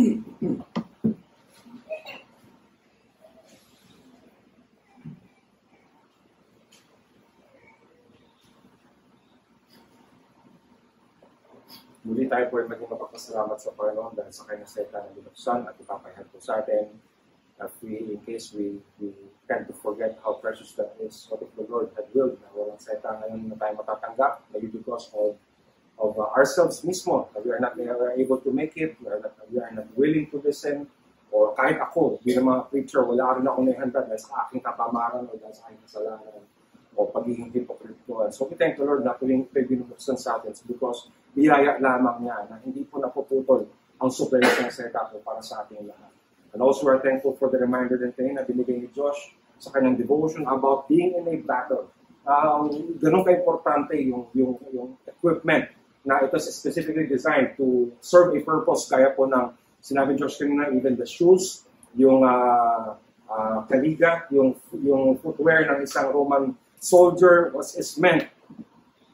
Muli tayo po ay maging mapagpasalamat sa Panginoon dahil sa kanyang salita na binuksan at ipapahayag po sa atin. In case we tend to forget how precious that is, what if the Lord had willed na walang salita ngayon na tayo matatanggap, maybe because of ourselves mismo, that we are not able to make it, we are not willing to listen, or kahit ako, bilang mga preacher, wala rin ako naihanda dahil sa aking kapamaran o dahil sa aking kasalanan o pagiging hypocrite. So we thank the Lord na tuwing binubuksan sa atin because biyaya lamang niya na hindi po napuputol ang supply ng salita po para sa ating lahat. And also we're thankful for the reminder din kayo na binigay ni Josh sa kanyang devotion about being in a battle. Ganun ka-importante yung equipment na ito is specifically designed to serve a purpose. Kaya po ng sinabi Josh kanina, even the shoes, yung kaliga, yung footwear ng isang Roman soldier is meant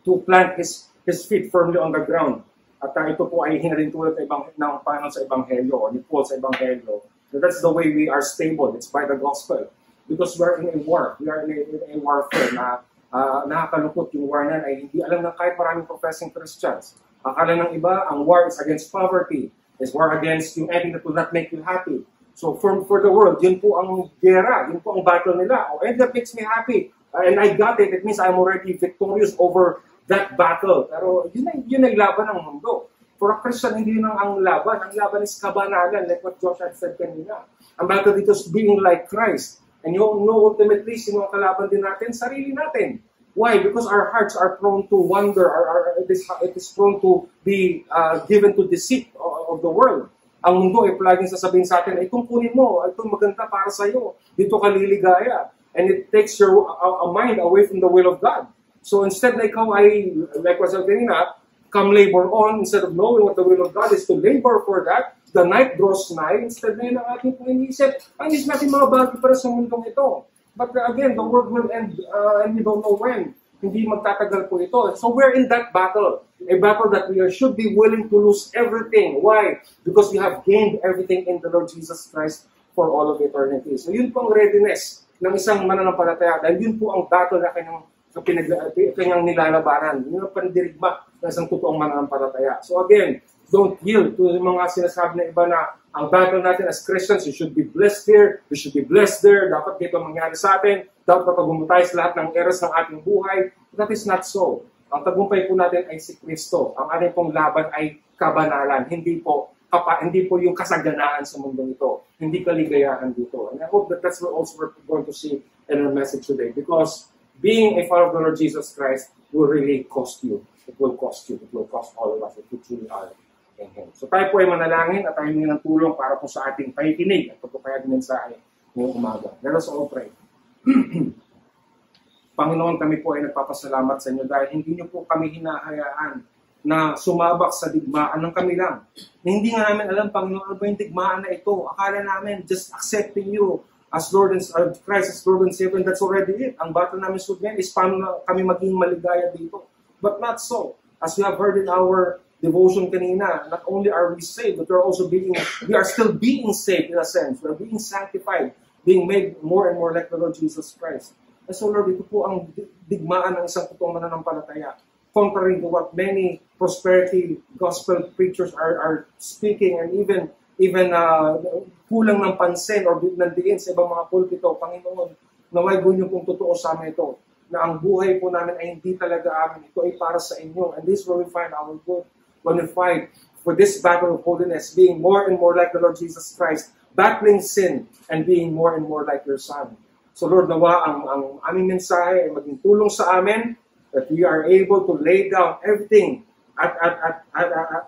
to plant his feet firmly on the ground. At ito po ay hinalintulad ng Panginoon sa Ebanghelyo, o ni Paul sa Ebanghelyo. So that's the way we are stable. It's by the gospel. Because we are in a war. We are in a warfare na nakakalungkot yung war na ay hindi alam ng kahit maraming professing Christians. Akala ng iba, ang war is against poverty. It's war against yung anything that will not make you happy. So for the world, yun po ang gera, yun po ang battle nila. Oh, and that makes me happy. And I got it. It means I'm already victorious over that battle. Pero yun ay laban ng mundo. For a Christian, hindi yun ang laban. Ang laban is kabanalan, like what Josh had said kanina. Ang battle dito is being like Christ. And ultimately, sino ang kalaban din natin? Sarili natin. Why? Because our hearts are prone to wander. It is prone to be given to deceit of the world. Ang mundo ay palaging sasabihin sa atin, itong kunin mo, itong maganda para sa iyo. Dito ka liligaya. And it takes your mind away from the will of God. So instead na ikaw ay, like what I said kanina, come labor on, instead of knowing what the will of God is to labor for that, the night draws nigh, instead na yun ang ating iniisip, ang is natin mga bagay para sa mundong ito. But again, the world will end, and we don't know when. Hindi magtatagal po ito. So we're in that battle. A battle that we should be willing to lose everything. Why? Because we have gained everything in the Lord Jesus Christ for all of eternity. So yun po ang readiness ng isang mananampalataya. Dahil yun po ang battle na kanyang nilalabanan. Yun ang pandirigma ng isang totoong mananampalataya. So again, don't yield to yung mga sinasabi ng iba na ang battle natin as Christians, you should be blessed here, you should be blessed there, dapat dito mangyari sa atin, dapat tagumpay sa lahat ng eras ng ating buhay. That is not so. Ang tagumpay po natin ay si Kristo. Ang ating pong laban ay kabanalan, hindi po yung kasaganaan sa mundong ito, hindi kaligayahan dito. And I hope that that's what also we're going to see in our message today. Because being a follower of the Lord Jesus Christ will really cost you. It will cost you. It will cost all of us if we truly are in Him. So tayo po ay manalangin at tayo ng tulong para po sa ating pakikinig at pagpapayag ng mensahe ngayong umaga. Let us all pray. Panginoon, kami po ay nagpapasalamat sa inyo dahil hindi niyo po kami hinahayaan na sumabak sa digmaan ng kami lang. Na hindi nga namin alam, Panginoon, ano ba yung digmaan na ito? Akala namin just accepting you as Lord and Christ as Lord and Savior, and that's already it. Ang battle namin sa ngayon is paano na kami maging maligaya dito. But not so. As we have heard in our devotion kanina, not only are we saved, but we are still being saved in a sense. We are being sanctified, being made more and more like the Lord Jesus Christ. And so Lord, ito po ang digmaan ng isang totoong mananampalataya. Contrary to what many prosperity gospel preachers are speaking, and even kulang ng pansin or nandiin sa ibang mga pulpito, Panginoon, naway niyo pong totoo sa amin ito, na ang buhay po namin ay hindi talaga amin, ito ay para sa inyo. And this is where we find our good, when we fight for this battle of holiness, being more and more like the Lord Jesus Christ, battling sin, and being more and more like your Son. So Lord, nawa ang aming mensahe ay maging tulong sa amin, that we are able to lay down everything at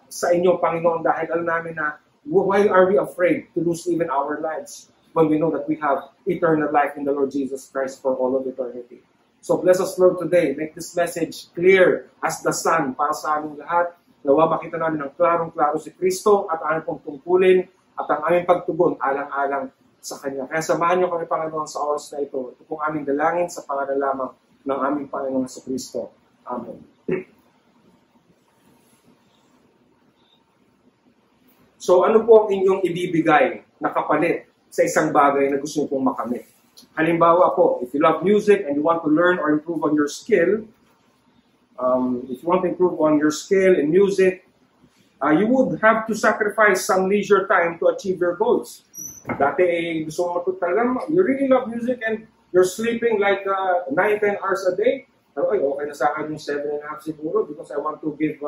sa inyo, Panginoon, dahil alam namin na why are we afraid to lose even our lives when we know that we have eternal life in the Lord Jesus Christ for all of eternity. So bless us, Lord, today. Make this message clear as the sun para sa aming lahat. Nawa makita namin ng klarong-klaro si Kristo at aming pong tungkulin at ang aming pagtugon alang-alang sa Kanya. Kaya samahan niyo kami, Panginoon, sa oras na ito. Ito pong aming dalangin sa pangalan lamang ng aming Panginoon sa Kristo. Amen. So So ano po ang inyong ibibigay na kapalit sa isang bagay na gusto nyo pong makamit? Halimbawa po, if you love music and you want to learn or improve on your skill, in music, you would have to sacrifice some leisure time to achieve your goals. Dati gusto mo talaga, you really love music and you're sleeping like 9-10 hours a day. Pero okay na sa akin yung 7.5 siguro because I want to give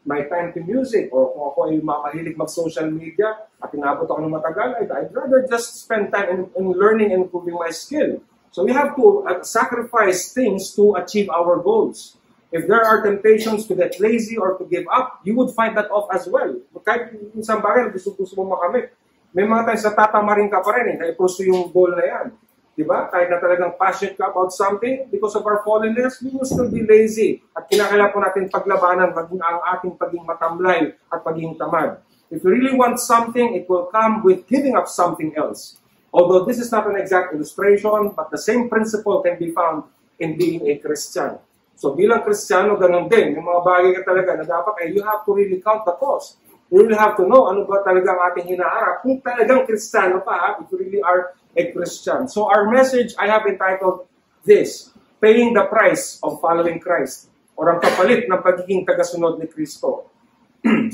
my time to music. Or kung ako ay mahilig mag-social media at inabot ako ng matagal, I'd rather just spend time in learning and improving my skill. So we have to sacrifice things to achieve our goals. If there are temptations to get lazy or to give up, you would fight that off as well. Kahit isang bagay na gusto mo makamit. May mga times na tatamarin ka pa rin na i-pursue yung goal na yan. Diba? Kahit na talagang passionate ka about something, because of our fallenness, we will still be lazy. At kinakailangan po natin paglabanan ang ating pagiging matamlay at pagiging tamad. If you really want something, it will come with giving up something else. Although this is not an exact illustration, but the same principle can be found in being a Christian. So bilang Kristiyano, ganun din. Yung mga bagay ka talaga na dapat, you have to really count the cost. You really have to know ano ba talaga ang ating hinaharap. Kung talagang Kristiyano pa, if you really are a Christian. So our message, I have entitled this, Paying the Price of Following Christ, or ang kapalit ng pagiging tagasunod ni Kristo.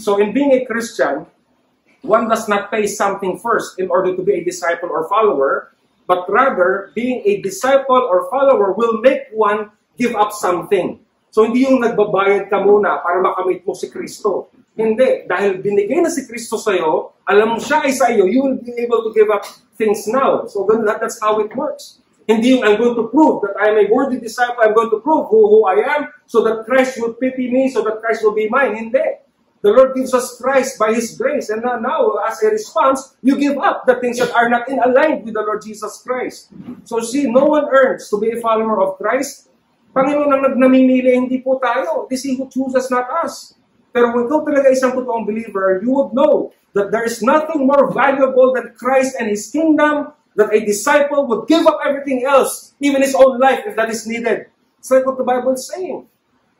So in being a Christian, one does not pay something first in order to be a disciple or follower, but rather, being a disciple or follower will make one give up something. So hindi yung nagbabayad ka muna para makamit mo si Kristo. Hindi. Dahil binigay na si Kristo sa'yo, alam mo siya ay sa'yo, you will be able to give up things now. So that's how it works. Hindi yung I'm going to prove that I am a worthy disciple, I'm going to prove who I am, so that Christ will pity me, so that Christ will be mine. Hindi. The Lord gives us Christ by His grace. And now, as a response, you give up the things that are not in aligned with the Lord Jesus Christ. So see, no one earns to be a follower of Christ. Panginoon ang namimili, hindi po tayo. This is He who chooses, not us. Pero kung ikaw talaga isang totoong believer, you would know that there is nothing more valuable than Christ and His kingdom, that a disciple would give up everything else, even his own life, if that is needed. It's like what the Bible is saying.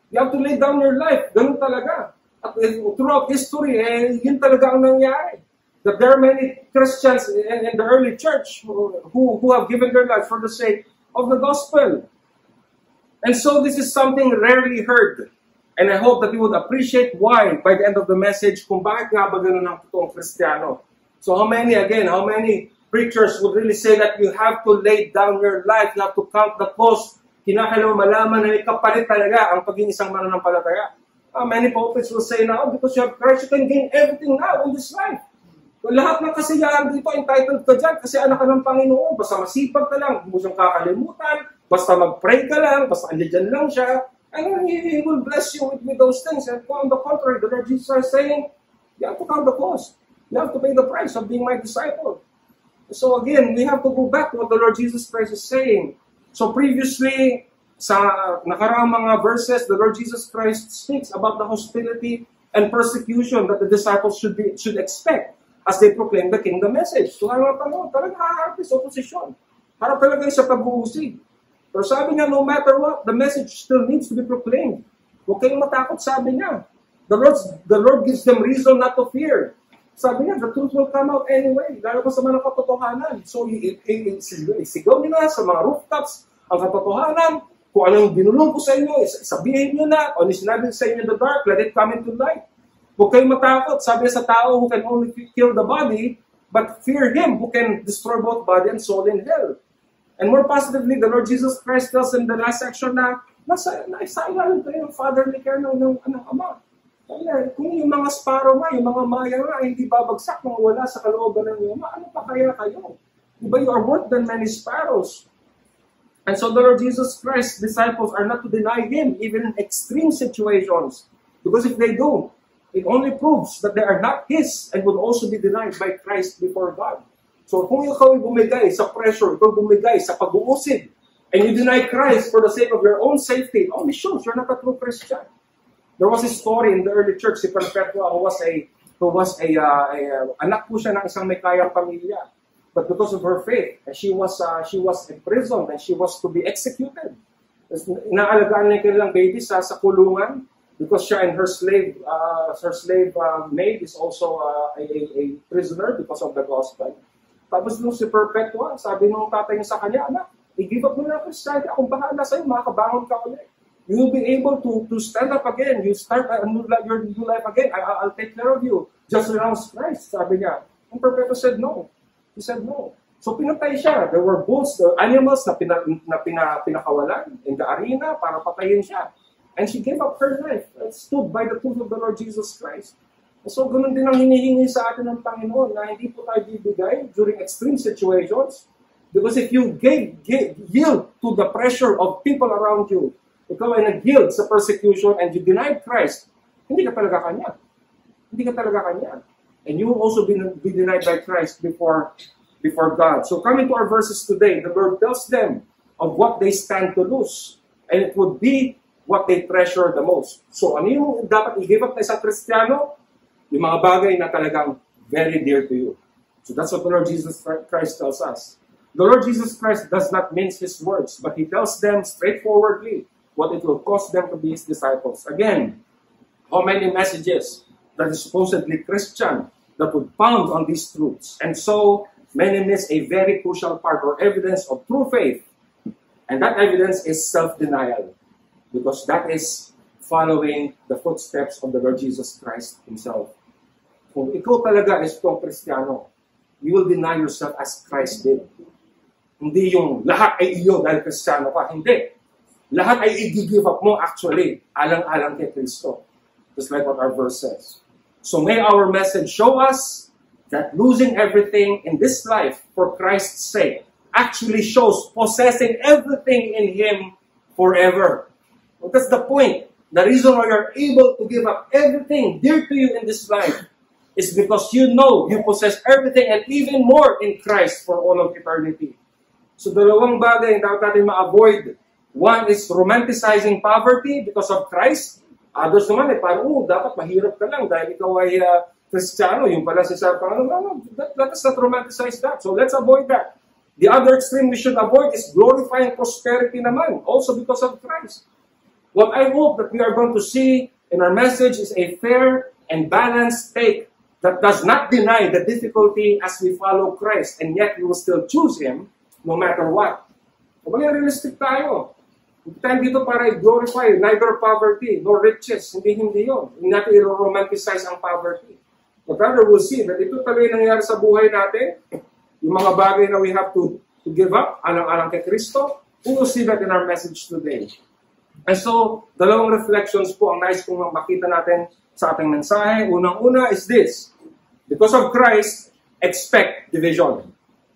You have to lay down your life. Ganun talaga. At throughout history, yun talaga ang nangyari. That there are many Christians in the early church who have given their life for the sake of the gospel. And so this is something rarely heard. And I hope that you would appreciate why, by the end of the message, kung bakit nga ba ganun ang totoong Kristiyano. So how many preachers would really say that you have to lay down your life, you have to count the cost, kinakailangan malaman na may kapalit talaga ang pagiging isang mananampalataya. Many prophets will say now, because you have Christ, you can gain everything now in this life. So, lahat ng kasiyahan dito, entitled ka dyan, kasi anak ka ng Panginoon, basta masipag ka lang, huwag mo siyang kakalimutan, basta mag-pray ka lang, basta andyan lang siya, and then He will bless you with those things. And on the contrary, the Lord Jesus is saying, you have to count the cost. You have to pay the price of being my disciple. So again, we have to go back to what the Lord Jesus Christ is saying. So previously, sa nakaraang mga verses, the Lord Jesus Christ speaks about the hostility and persecution that the disciples should expect as they proclaim the kingdom message. So talagang haharap sa opposition. Harap talaga sa pag-uusig. Pero sabi niya, no matter what, the message still needs to be proclaimed. Huwag kayong matakot, sabi niya. The Lord gives them reason not to fear. Sabi niya, the truth will come out anyway. Lalo pa sa mga katotohanan. So, isigaw niyo na sa mga rooftops ang katotohanan. Kung ano yung binulong ko sa inyo, sabihin niyo na. O sinabi sa inyo in the dark, let it come into light. Huwag kayong matakot. Sabi niya sa tao who can only kill the body, but fear Him who can destroy both body and soul in hell. And more positively, the Lord Jesus Christ tells in the last section na nasa ilalim kayo ng fatherly care ng Ama. Kung yung mga sparrow nga, yung mga maya nga, hindi babagsak nang wala sa kalooban ng Ama, ano pa kaya kayo? Diba, you are worth than many sparrows. And so the Lord Jesus Christ's disciples are not to deny Him, even in extreme situations. Because if they do, it only proves that they are not His and would also be denied by Christ before God. So kung ikaw ay bumigay sa pressure, ikaw bumigay sa pag-uusid, and you deny Christ for the sake of your own safety, it only shows you're not a true Christian. There was a story in the early church, si Perpetua, who was anak po siya ng isang may kayang pamilya. But because of her faith, she was imprisoned and she was to be executed. Inaalagaan niya yung kanilang baby sa kulungan. because siya and her slave maid is also a prisoner because of the gospel. Tapos nung si Perpetua, sabi nung tatay niya sa kanya, anak, i-give up mo na ako sa akong bahala sa'yo, makakabangon ka ulit. You will be able to stand up again. You start your new life again. I'll take care of you. Just renounce Christ, sabi niya. And Perpetua said no. He said no. So pinatay siya. There were bulls, the animals na pinakawalan in the arena para patayin siya. And she gave up her life and stood by the truth of the Lord Jesus Christ. So ganun din ang hinihingi sa atin ng Panginoon na hindi po tayo bibigay during extreme situations. Because if you yield to the pressure of people around you, ikaw ay nag-yield sa persecution and you denied Christ, hindi ka talaga kanya. Hindi ka talaga kanya. And you will also be denied by Christ before God. So coming to our verses today, the Lord tells them of what they stand to lose. And it would be what they treasure the most. So ano yung dapat i-give up na isang Kristiyano? Yung mga bagay na talagang very dear to you. So that's what the Lord Jesus Christ tells us. The Lord Jesus Christ does not mince His words, but He tells them straightforwardly what it will cost them to be His disciples. Again, how many messages that is supposedly Christian that would pound on these truths. And so, many miss a very crucial part or evidence of true faith. And that evidence is self-denial. Because that is following the footsteps of the Lord Jesus Christ Himself. Kung ikaw talaga is itong Kristiyano, you will deny yourself as Christ did. Hindi yung lahat ay iyo dahil Kristiyano ka. Hindi. Lahat ay i-give up mo actually, alang-alang kay Kristo. Just like what our verse says. So may our message show us that losing everything in this life for Christ's sake actually shows possessing everything in Him forever. Well, that's the point. The reason why you're able to give up everything dear to you in this life is because you know you possess everything and even more in Christ for all of eternity. So dalawang bagay na dapat natin ma-avoid. One is romanticizing poverty because of Christ. Others naman parang, dapat mahirap ka lang dahil ikaw ay Kristiyano. Yung pala si Sir Panginoon, let us not romanticize that. So let's avoid that. The other extreme we should avoid is glorifying prosperity naman, also because of Christ. What I hope that we are going to see in our message is a fair and balanced take that does not deny the difficulty as we follow Christ, and yet we will still choose Him no matter what. Kumbaga realistic tayo. Hindi tayo dito para i-glorify neither poverty nor riches. Hindi yun. Hindi natin i-romanticize ang poverty. But rather we'll see that ito talaga nangyayari sa buhay natin. Yung mga bagay na we have to give up, alang-alang kay Kristo, we will see that in our message today. And so, dalawang reflections po ang nais kong makita natin sa ating mensahe. Unang-una is this. Because of Christ, expect division.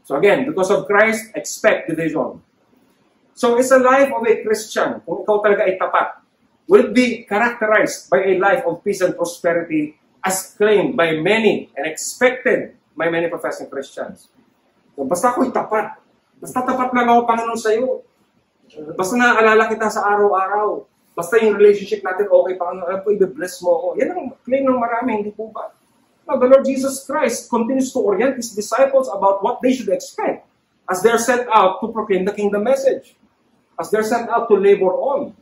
So again, because of Christ, expect division. So it's a life of a Christian, kung ikaw talaga ay tapat, will it be characterized by a life of peace and prosperity as claimed by many and expected by many professing Christians. So, basta ako'y tapat. Basta tapat lang ako, Panginoon, sa iyo. Basta naaalala kita sa araw-araw. Basta yung relationship natin, okay, Panginoon, alam ko, i-bless mo ako. Yan ang claim ng marami, hindi po ba? Now, the Lord Jesus Christ continues to orient His disciples about what they should expect as they're sent out to proclaim the kingdom message. As they're sent out to labor on.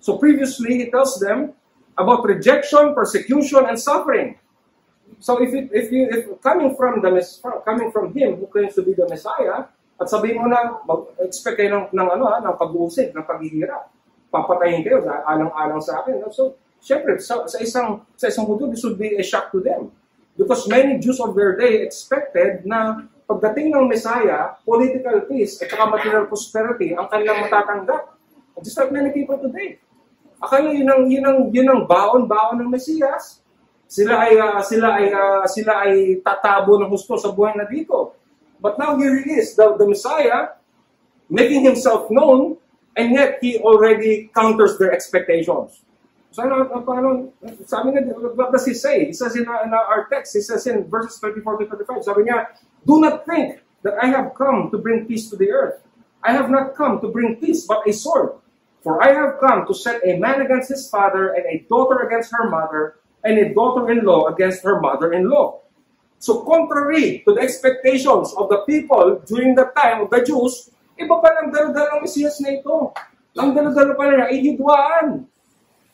So previously, He tells them about rejection, persecution, and suffering. So if coming from Him who claims to be the Messiah, at sabihin mo na, expect kayo ng pag-uusig, ng paghihirap. Papatayin kayo, alang-alang sa akin. So, syempre, sa isang Hudo, this would be a shock to them. Because many Jews of their day expected na pagdating ng Messiah, political peace at saka material prosperity ang kanilang matatanggap. Just like many people today. Akala yun ang baon-baon ng Mesiyas. Sila ay tatabo ng husto sa buhay na dito. But now here He is, the Messiah, making Himself known, and yet He already counters their expectations. So sabi niya, what does He say? He says in our text, He says in verses 34 to 35, sabi niya, do not think that I have come to bring peace to the earth. I have not come to bring peace, but a sword. For I have come to set a man against his father, and a daughter against her mother, and a daughter-in-law against her mother-in-law. So contrary to the expectations of the people during the time of the Jews, iba pa lang dalo-dalo ang Mesiyas na ito. Ang dalo-dalo pa lang, ihidwaan.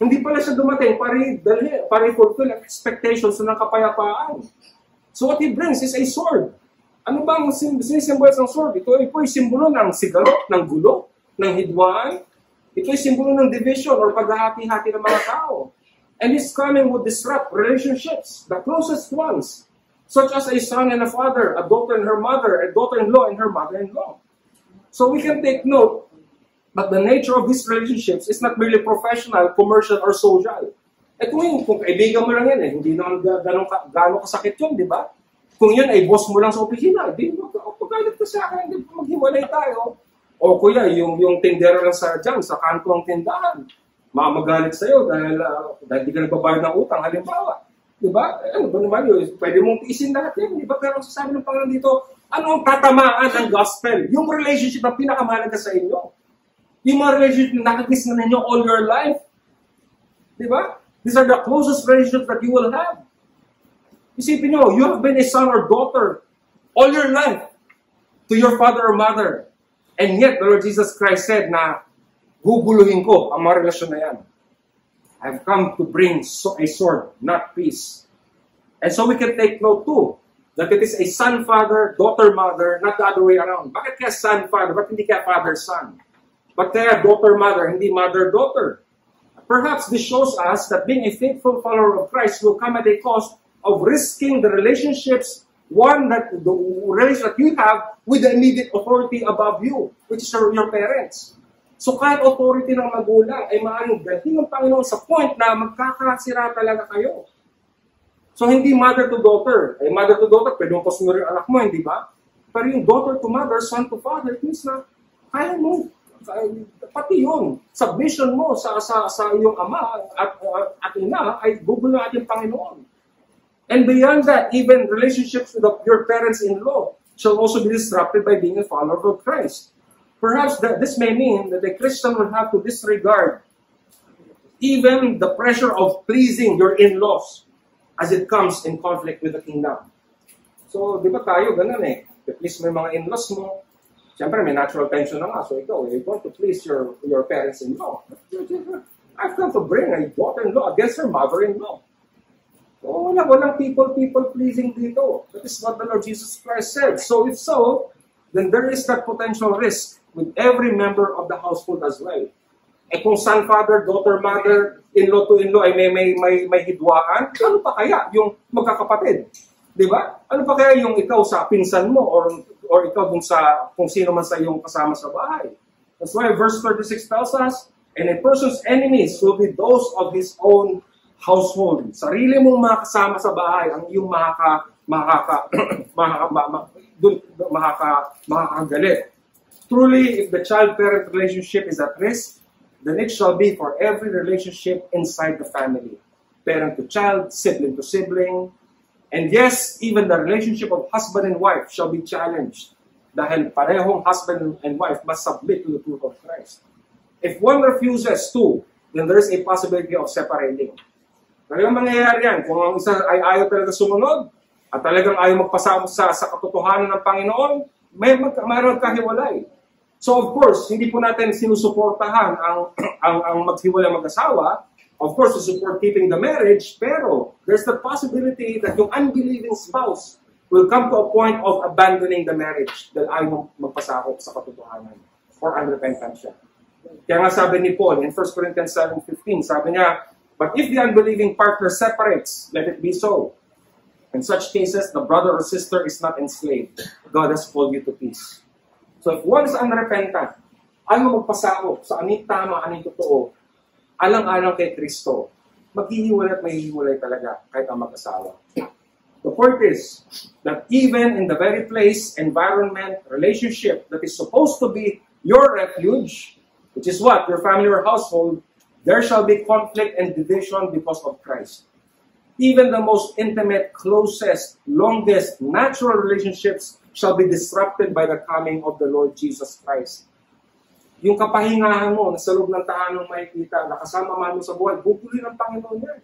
Hindi pala siya dumating para i-fulfill ang expectations ng kapayapaan. So what he brings is a sword. Ano ba ang sinisimbolize ng sword? Ito ay simbolo ng sigalot, ng gulo, ng hidwaan. Ito ay simbolo ng division or paghahati-hati ng mga tao. And his coming would disrupt relationships, the closest ones, such as a son and a father, a daughter and her mother, a daughter-in-law and her mother-in-law. So we can take note that the nature of these relationships is not merely professional, commercial, or social. Kung kaibigan mo lang yan, hindi naman gano'ng kasakit yun, di ba? Kung yun ay boss mo lang sa opisina, di ba? Pagalit ka sa akin, di ba maghiwalay tayo? O kuya, yung tindera lang sa kanto ng tindahan, mamagalit sa'yo dahil di ka nagbabayad ng utang, halimbawa. Diba? Ano ba naman yun? Pwede mong tiisin lahat yan. Diba? Pero sasabi ng Panginoon dito, ano ang tatamaan ng gospel? Yung relationship na pinakamahalaga sa inyo. Yung mga relationship na nakikis na ninyo all your life. Diba? These are the closest relationships that you will have. Isipin nyo, you have been a son or daughter all your life to your father or mother. And yet, the Lord Jesus Christ said na, guguluhin ko ang mga relasyon na yan. I've come to bring a sword, not peace. And so we can take note too, that it is a son-father, daughter-mother, not the other way around. Bakit kaya son-father? Bakit hindi kaya father-son? Bakit kaya daughter-mother, hindi mother-daughter? Perhaps this shows us that being a faithful follower of Christ will come at a cost of risking the relationships, the relationship that you have with the immediate authority above you, which is your parents. So kahit authority ng magulang ay maaaring dalhin ng Panginoon sa point na magkakasira talaga kayo. So hindi mother to daughter. Mother to daughter, pwede mong pasunurin anak mo, hindi ba? Pero yung daughter to mother, son to father, it means na kaya mo, pati yun, submission mo sa iyong ama at ina ay gugulo ng ating Panginoon. And beyond that, even relationships with your parents-in-law shall also be disrupted by being a follower of Christ. Perhaps this may mean that a Christian will have to disregard even the pressure of pleasing your in-laws as it comes in conflict with the kingdom. So, di ba tayo ganun eh? To please mo yung mga in-laws mo. Siyempre, may natural tension na nga. So, ikaw, you're going to please your parents-in-law. I've come to bring a daughter-in-law against her mother-in-law. So, walang people-pleasing dito. That is what the Lord Jesus Christ said. So, if so, then there is that potential risk with every member of the household as well. Kung son, father, daughter, mother, in-law to in-law ay may hidwaan, ano pa kaya yung magkakapatid? Di ba? Ano pa kaya yung ikaw sa pinsan mo or ikaw dun sa kung sino man sa iyong kasama sa bahay? That's why verse 36 tells us, and a person's enemies will be those of his own household. Sarili mong mga kasama sa bahay ang iyong makakagalit. Truly, if the child-parent relationship is at risk, then it shall be for every relationship inside the family. Parent to child, sibling to sibling. And yes, even the relationship of husband and wife shall be challenged. Dahil parehong husband and wife must submit to the truth of Christ. If one refuses to, then there is a possibility of separating. Talagang mangyayari yan. Kung ang isa ay ayaw talaga sumunod, at talagang ayaw magpasama sa katotohanan ng Panginoon, mayroon magkahiwalay. So of course, hindi po natin sinusuportahan ang maghiwalay mag-asawa. Of course, to support keeping the marriage, pero there's the possibility that yung unbelieving spouse will come to a point of abandoning the marriage dahil ayaw magpasakop sa katotohanan or unrepentant siya. Kaya nga sabi ni Paul in 1 Corinthians 7:15, sabi niya, but if the unbelieving partner separates, let it be so. In such cases, the brother or sister is not enslaved. God has called you to peace. So if one is unrepentant, ayaw magpasakop sa anong tama, anong totoo, alang-alang kay Kristo, maghihiwalay at mahihiwalay talaga kahit ang mag-asawa. The point is that even in the very place, environment, relationship that is supposed to be your refuge, which is what? Your family or household, there shall be conflict and division because of Christ. Even the most intimate, closest, longest, natural relationships shall be disrupted by the coming of the Lord Jesus Christ. Yung kapahingahan mo na sa loob ng tahanong makikita, nakasama man mo sa buhay, bubuli ng Panginoon yan.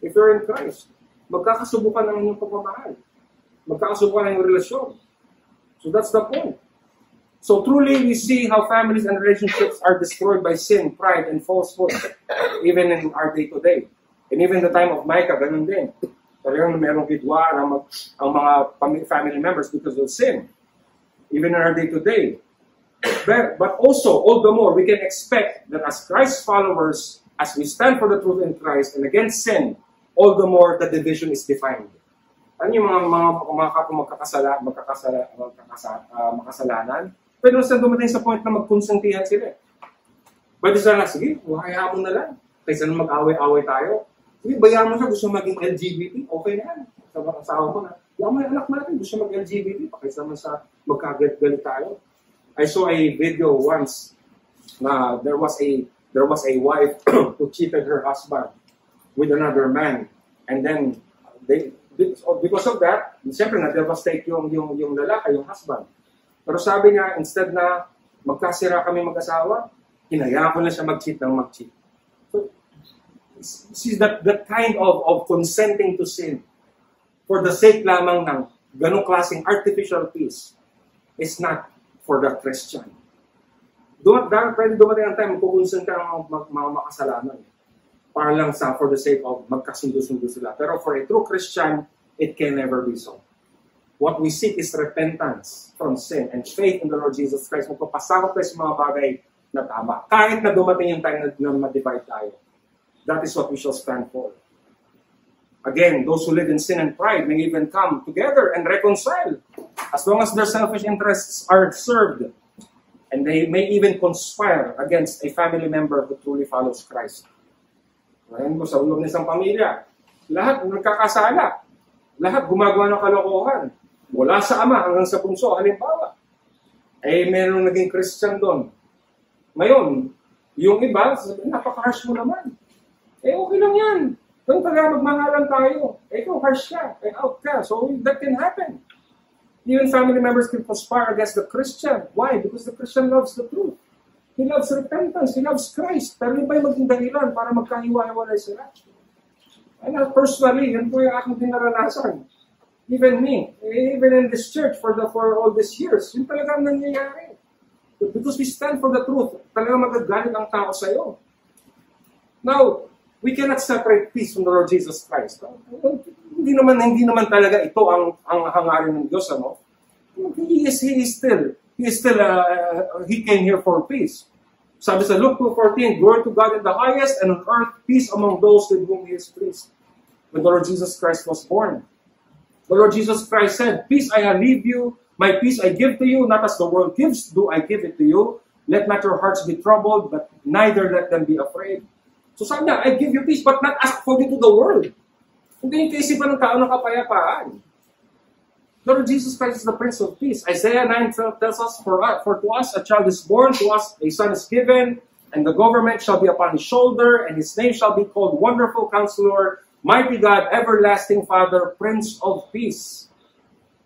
If you're in Christ, magkakasubukan ng inyong pagmamahal. Magkakasubukan ng inyong relasyon. So that's the point. So truly, we see how families and relationships are destroyed by sin, pride, and falsehood, even in our day-to-day. And even the time of Micah, ganun din. Talagang merong bidwa ang mga family members because of sin, even in our day-to-day. But also, all the more, we can expect that as Christ followers, as we stand for the truth in Christ and against sin, all the more the division is defined. Ano yung mga makasalanan? Pero saan dumating sa point na magkonsentrihan sila? Pwede sila sige, hayaan mo na lang. Kaysa na mag-away-away tayo. Sige, bayaan mo siya, gusto maging LGBT, okay na yan. Asawa ko na. Yung may anak natin, gusto mag-LGBT, kaysa naman sa magkagalit tayo. I saw a video once na there was a wife who cheated her husband with another man. And then, because of that, siyempre na-devastate yung lalaki, yung husband. Pero sabi niya, instead na magkasira kami mag-asawa, hinayaan ko na siya mag-cheat ng mag-cheat. So, see that kind of consenting to sin for the sake lamang ng ganong klaseng artificial peace is not for the Christian. Pwede dumating ang time, magkukonsent ka ng mga makasalanan. Para lang for the sake of magkasundo-sundo sila. Pero for a true Christian, it can never be so. What we seek is repentance from sin and faith in the Lord Jesus Christ. Magpapasakot tayo sa mga bagay na tama. Kahit na dumating yung time na ma-divide tayo. That is what we shall stand for. Again, those who live in sin and pride may even come together and reconcile. As long as their selfish interests are served. And they may even conspire against a family member who truly follows Christ. Ngayon mo sa ulog ng isang pamilya, lahat nagkakasala. Lahat gumagawa ng kalokohan. Mula sa ama hanggang sa bunso, halimbawa. Mayroong naging Christian doon. Ngayon, yung iba, napaka-harsh mo naman. Okay lang yan. Kung talaga magmahalan tayo, ikaw harsh ka, out ka. So that can happen. Even family members can conspire against the Christian. Why? Because the Christian loves the truth. He loves repentance. He loves Christ. Pero yun ba yung maging dahilan para magkahiwa-hiwalay sila? And personally, yan po yung aking dinaranasan. Even me, even in this church for all these years, yun talaga ang nangyayari. Because we stand for the truth, talaga magagalit ang tao sa'yo. Now, we cannot separate peace from the Lord Jesus Christ. Hindi naman talaga ito ang hangarin ng Diyos, ano? He came here for peace. Sabi sa Luke 2:14, glory to God in the highest, and on earth peace among those with whom He is pleased. When the Lord Jesus Christ was born, the Lord Jesus Christ said, peace I leave you, my peace I give to you, not as the world gives, do I give it to you. Let not your hearts be troubled, but neither let them be afraid. So sabi niya, I give you peace, but not according to the world. Hindi yung kaisipan ng tao ng kapayapaan. The Lord Jesus Christ is the Prince of Peace. Isaiah 9 tells us, for to us a child is born, to us a son is given, and the government shall be upon his shoulder, and his name shall be called Wonderful Counselor, Mighty God, Everlasting Father, Prince of Peace.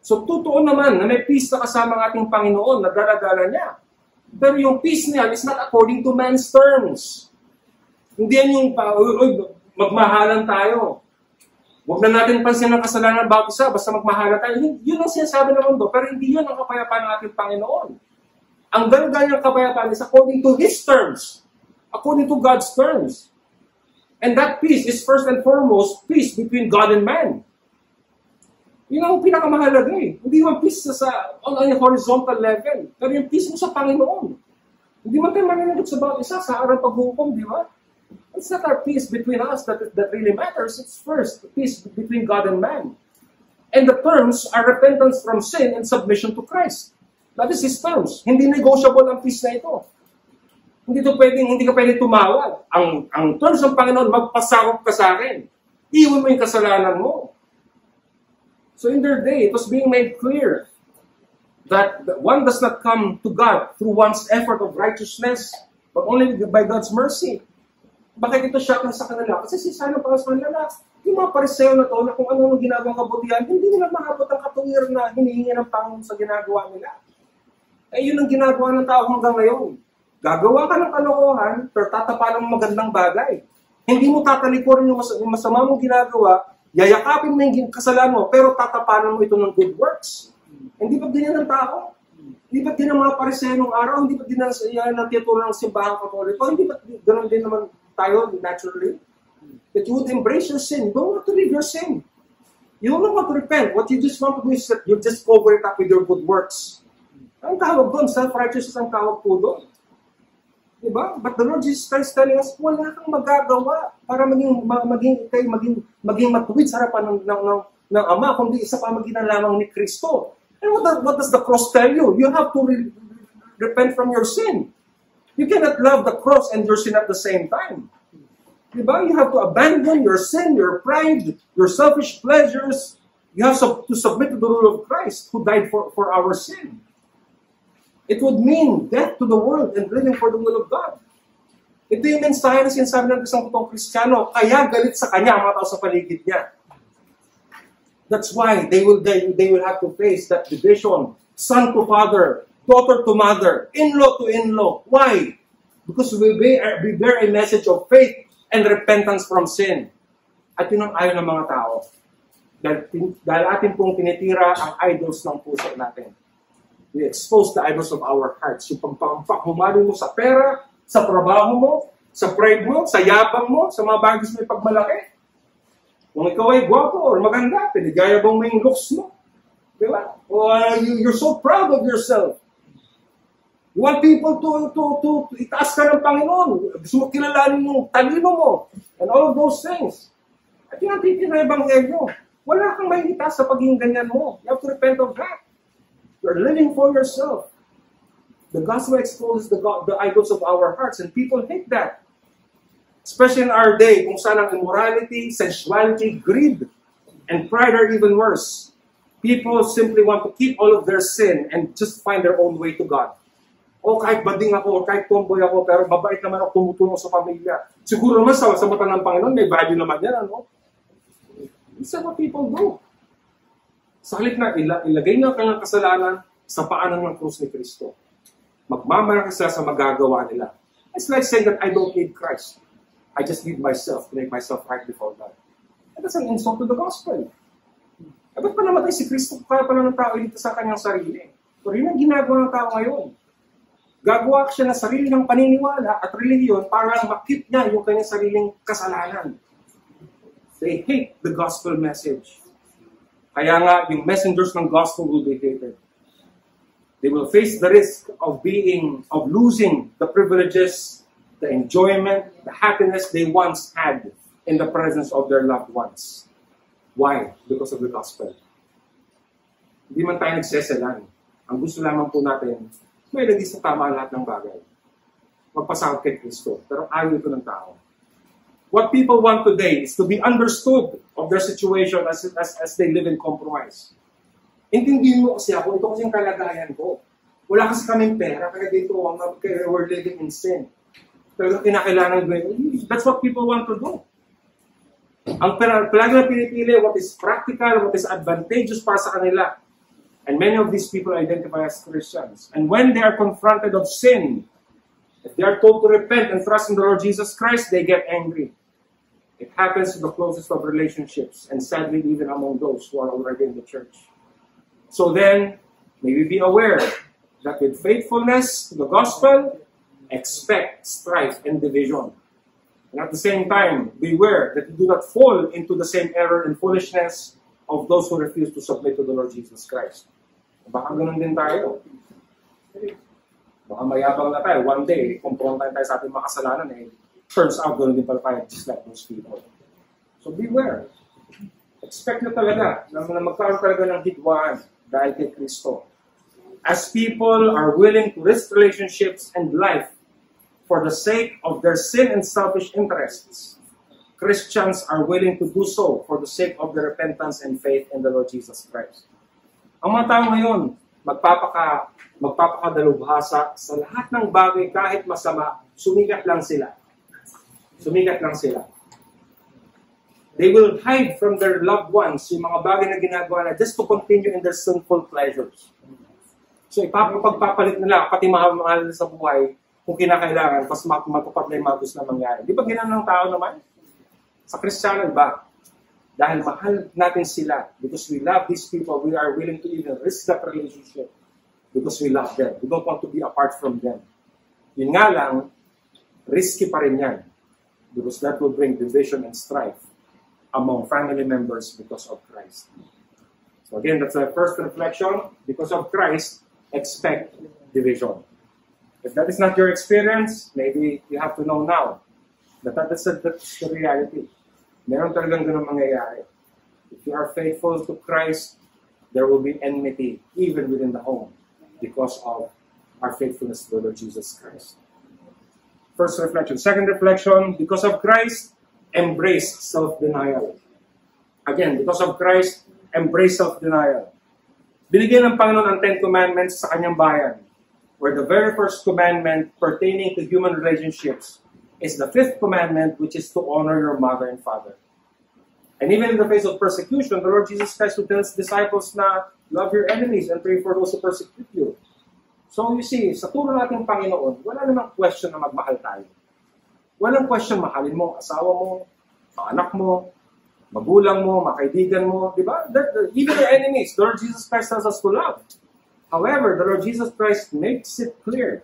So totoo naman na may peace na kasama ng ating Panginoon na dala-dala niya. Pero yung peace niya is not according to man's terms. Hindi yan yung magmahalan tayo. Huwag na natin pansin ang kasalanan ng bawat isa, basta magmahalan tayo. Yun ang sinasabi ng mundo, pero hindi yun ang kapayapaan ng ating Panginoon. Ang dala-dala ng kapayapaan is according to His terms. According to God's terms. And that peace is first and foremost peace between God and man. Yun ang pinakamahalaga eh. Hindi man peace on a horizontal level. Pero yung peace mo sa Panginoon. Hindi man tayo mananagot sa bawat isa sa araw paghukom, di ba? It's not our peace between us that really matters. It's first peace between God and man. And the terms are repentance from sin and submission to Christ. That is His terms. Hindi negotiable ang peace na ito. Hindi ka pwedeng tumawag. Ang terms ng Panginoon, magpasakop ka sa akin. Iwan mo yung kasalanan mo. So in their day, it was being made clear that one does not come to God through one's effort of righteousness, but only by God's mercy. Bakit ito shocking sa kanila? Kasi sisano pa sa kanila, yung mga pariseo na to, na kung ano ginagawang kabutihan, hindi nila mahabot ang katuwir na hinihingi ng Panginoon sa ginagawa nila. Yun ang ginagawa ng tao hanggang ngayon. Gagawa ka ng kalokohan, pero tatapalan mo magandang bagay. Hindi mo tatalikurin yung masama mong ginagawa, yayakapin mo yung kasalanan mo, pero tatapanan mo ito ng good works. Hindi ba ganyan ng tao? Hindi ba't din ang mga pariseo nung araw, hindi ba't din yan ang tituro ng simbahang katoliko, hindi ba't ganoon din naman tayo naturally? That you would embrace your sin. You don't want to leave your sin. You don't want to repent. What you just want to do is that you just cover it up with your good works. Ang tawag doon, self-righteousness ang tawag po doon. Diba? But the Lord Jesus Christ telling us, wala kang magagawa para maging matuwid sa harapan ng Ama, kundi isa pa maginan lamang ni Kristo. And what does the cross tell you? You have to repent from your sin. You cannot love the cross and your sin at the same time. Diba? You have to abandon your sin, your pride, your selfish pleasures. You have to submit to the rule of Christ who died for our sin. It would mean death to the world and living for the will of God. Ito yung mensahe na sinasabi ng isang totoong Kristiyano, kaya galit sa kanya ang mga tao sa paligid niya. That's why they will have to face that division, son to father, daughter to mother, in-law to in-law. Why? Because we bear a message of faith and repentance from sin. At yun ang ayaw ng mga tao. Dahil atin pong tinitira ang idols ng puso natin. We expose the idols of our hearts. Yung pagpapahumali mo sa pera, sa trabaho mo, sa pride mo, sa yabang mo, sa mga bagay may pagmalaki. Kung ikaw ay gwapo or maganda, pinigayabang mo yung looks mo. Diba? Or you're so proud of yourself. You want people to itaas ka ng Panginoon. Gusto mo kilalanin yung talino mo. And all of those things. At yung titin na ebanghelyo. Wala kang may itaas sa pagiging ganyan mo. You have to repent of that. You're living for yourself. The gospel exposes the idols of our hearts, and people hate that. Especially in our day, kung saan ang immorality, sensuality, greed, and pride are even worse. People simply want to keep all of their sin and just find their own way to God. O kahit bading ako, kahit tomboy ako, pero mabait naman ako tumutulong sa pamilya. Siguro naman sa mata ng Panginoon, may value naman yan, ano? This is what people do. Sa halip na ilagay niya ang kanyang kasalanan sa paanan ng krus ni Kristo. Magmamalaki sila sa magagawa nila. It's like saying that I don't need Christ. I just need myself to make myself right before God. And that's an insult to the gospel. Eh, ba't pa namatay si Kristo? Kaya pala ng tao dito sa kanyang sarili. So rin ang ginagawa ng tao ngayon. Gagawa siya ng sarili ng paniniwala at religion para lang makip niya yung kanyang sariling kasalanan. They hate the gospel message. Kaya nga, yung messengers ng gospel will be hated. They will face the risk of losing the privileges, the enjoyment, the happiness they once had in the presence of their loved ones. Why? Because of the gospel. Hindi man tayo nagseselan. Ang gusto lamang po natin, may lagi sa tama lahat ng bagay. Magpasakot kay Kristo. Pero ayaw ito ng tao. What people want today is to be understood of their situation as they live in compromise. Intindihin mo kasi ako, ito kasi yung kalagayan ko. Wala kasi kaming pera, kaya dito we're living in sin. Pero kinakailangan gawin. That's what people want to do. Ang palagi na pinipili, what is practical, what is advantageous para sa kanila. And many of these people identify as Christians. And when they are confronted of sin, if they are told to repent and trust in the Lord Jesus Christ, they get angry. It happens to the closest of relationships, and sadly even among those who are already in the church. So then, may we be aware that with faithfulness to the gospel, expect strife and division. And at the same time, beware that you do not fall into the same error and foolishness of those who refuse to submit to the Lord Jesus Christ. Baka ganun din tayo. Baka mayabang na tayo. One day, kumprontahin tayo sa ating mga kasalanan, turns out ganun din pala tayo, just like those people. So beware. Expect na talaga na magkaroon talaga ng hidwaan dahil kay Kristo. As people are willing to risk relationships and life for the sake of their sin and selfish interests, Christians are willing to do so for the sake of their repentance and faith in the Lord Jesus Christ. Ang mga tao ngayon, magpapakadalubhasa sa lahat ng bagay kahit masama, sumikat lang sila. Sumikat lang sila. They will hide from their loved ones yung mga bagay na ginagawa na just to continue in their sinful pleasures. So ipapagpapalit nila, pati mahal sa buhay, kung kinakailangan, pas matupad na yung mga gusto na mangyari. Di ba ginanong ng tao naman? Sa Kristiyano ba? Dahil mahal natin sila, because we love these people, we are willing to even risk that relationship. Because because we love them. We don't want to be apart from them. Yun nga lang, risky pa rin yan. Because that will bring division and strife among family members because of Christ. So again, that's the first reflection. Because of Christ, expect division. If that is not your experience, maybe you have to know now that that's the reality. Meron talagang ganun mangyayari. If you are faithful to Christ, there will be enmity even within the home because of our faithfulness to the Lord Jesus Christ. First reflection. Second reflection, because of Christ, embrace self-denial. Again, because of Christ, embrace self-denial. Binigyan ng Panginoon ang Ten Commandments sa kanyang bayan, where the very first commandment pertaining to human relationships is the fifth commandment, which is to honor your mother and father. And even in the face of persecution, the Lord Jesus Christ would tell his disciples na love your enemies and pray for those who persecute you. So you see, sa turo nating Panginoon, wala namang question na magmahal tayo. Walang question, mahalin mo ang asawa mo, ang anak mo, magulang mo, makaibigan mo, di ba? Even your enemies, the Lord Jesus Christ tells us to love. However, the Lord Jesus Christ makes it clear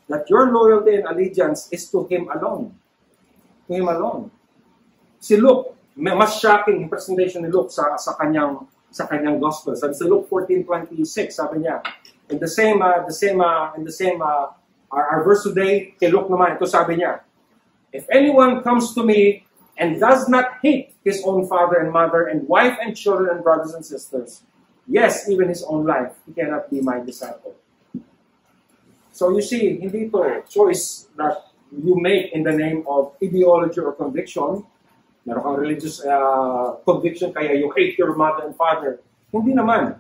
that your loyalty and allegiance is to Him alone. To Him alone. Si Luke, mas shocking yung presentation ni Luke sa kanyang gospel. Sabi sa Luke 14:26, sabi niya, our verse today, kay Luke naman, ito sabi niya, if anyone comes to me and does not hate his own father and mother and wife and children and brothers and sisters, yes, even his own life, he cannot be my disciple. So you see, hindi ito choice that you make in the name of ideology or conviction. Meron kang religious conviction kaya you hate your mother and father. Hindi naman.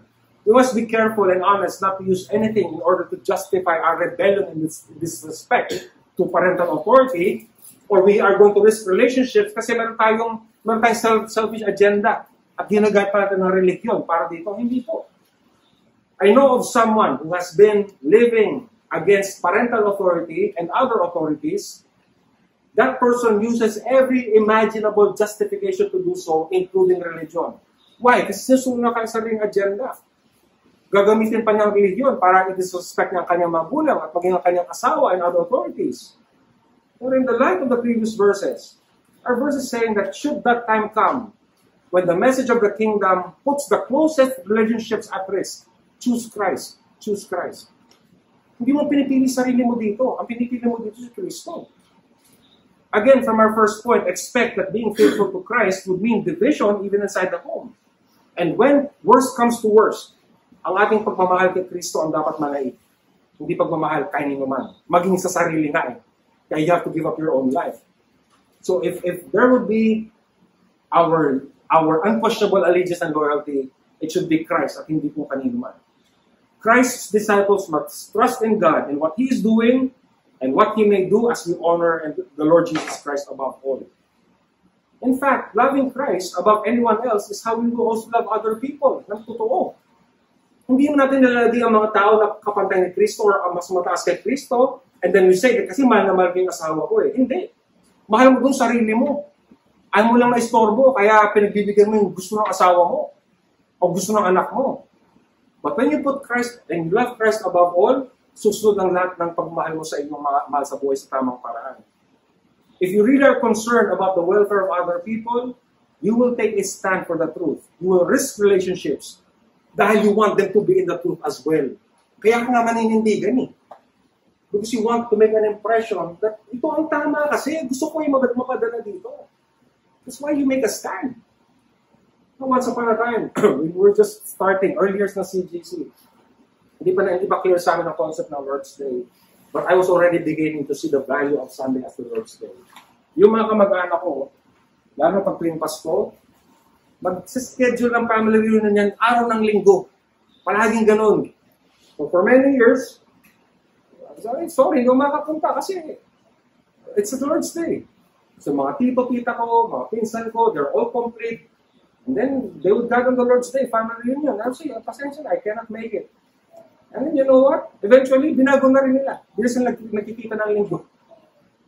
We must be careful and honest not to use anything in order to justify our rebellion in disrespect to parental authority, or we are going to risk relationships kasi meron tayong selfish agenda at ginagamit pa natin ng religion para dito. Hindi po. I know of someone who has been living against parental authority and other authorities. That person uses every imaginable justification to do so, including religion. Why? Kasi susunod na kanyang sariling agenda. Gagamitin pa niya ang religion para i-disrespect niya ang kanyang magulang at maging ang kanyang asawa and other authorities. But in the light of the previous verses, our verse is saying that should that time come, when the message of the kingdom puts the closest relationships at risk, choose Christ. Choose Christ. Hindi mo pinipili sarili mo dito. Ang pinipili mo dito si Kristo. Again, from our first point, expect that being faithful to Christ would mean division even inside the home. And when worst comes to worst, ang ating pagmamahal kay Kristo ang dapat manaig. Hindi pagmamahal kanino man. Maging sa sarili nga eh. Kaya you have to give up your own life. So if there would be our unquestionable allegiance and loyalty, it should be Christ at hindi po kanino man. Christ's disciples must trust in God and what He is doing and what He may do as we honor the Lord Jesus Christ above all. In fact, loving Christ above anyone else is how we will also love other people. Ng totoo. Hindi mo natin nalalagay ang mga tao na kapantay ni Kristo or mas mataas kay Kristo, and then we say, kasi mahal na mahal ko yung asawa ko eh. Hindi. Mahal mo dun sarili mo. Ayaw mo lang maistorbo, kaya pinagbibigyan mo yung gusto ng asawa mo o gusto ng anak mo. But when you put Christ and you love Christ above all, susunod ang lahat ng pagmahal mo sa inyong mahal sa buhay sa tamang paraan. If you really are concerned about the welfare of other people, you will take a stand for the truth. You will risk relationships dahil you want them to be in the truth as well. Kaya ka nga maninindigan eh. Because you want to make an impression that ito ang tama kasi gusto ko yung mapadala dito. That's why you make a stand. Once upon a time, we were just starting, early years na CGC. Hindi pa clear sa amin ang concept ng Lord's Day. But I was already beginning to see the value of Sunday as the Lord's Day. Yung mga kamag-anak ko, lalo pag tuwing Pasko, mag-schedule ng family reunion yan araw ng linggo. Palaging ganun. So for many years, sorry, hindi makapunta kasi it's the Lord's Day. So mga tito-tita ko, mga pinsan ko, they're all complete. And then they would gather on the Lord's Day, family reunion. I would say, pasensya na, I cannot make it. And then you know what? Eventually, binago na rin nila. Hindi na sila nagkikita ng linggo.